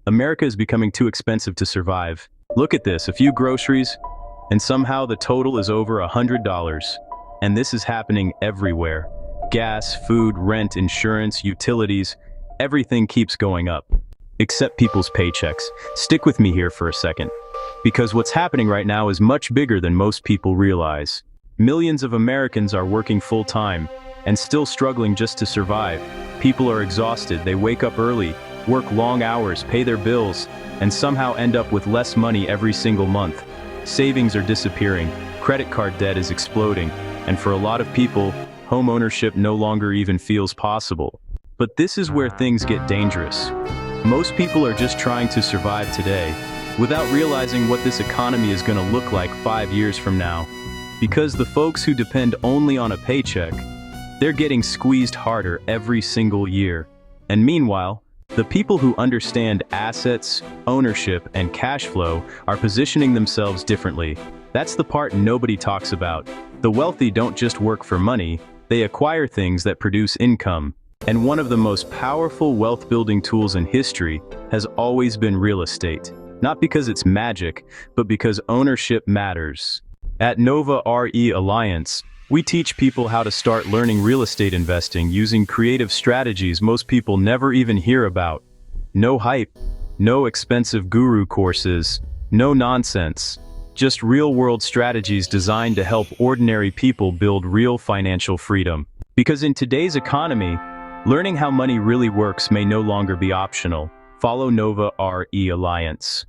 America is becoming too expensive to survive. Look at this, a few groceries, and somehow the total is over $100. And this is happening everywhere. Gas, food, rent, insurance, utilities, everything keeps going up. Except people's paychecks. Stick with me here for a second. Because what's happening right now is much bigger than most people realize. Millions of Americans are working full-time and still struggling just to survive. People are exhausted, they wake up early, work long hours, pay their bills, and somehow end up with less money every single month. Savings are disappearing, credit card debt is exploding, and for a lot of people, home ownership no longer even feels possible. But this is where things get dangerous. Most people are just trying to survive today, without realizing what this economy is going to look like 5 years from now. Because the folks who depend only on a paycheck, they're getting squeezed harder every single year. And meanwhile, the people who understand assets, ownership, and cash flow are positioning themselves differently. That's the part nobody talks about. The wealthy don't just work for money, they acquire things that produce income. And one of the most powerful wealth-building tools in history has always been real estate. Not because it's magic, but because ownership matters. At Nova RE Alliance, we teach people how to start learning real estate investing using creative strategies most people never even hear about. No hype, no expensive guru courses, no nonsense. Just real-world strategies designed to help ordinary people build real financial freedom. Because in today's economy, learning how money really works may no longer be optional. Follow Nova RE Alliance.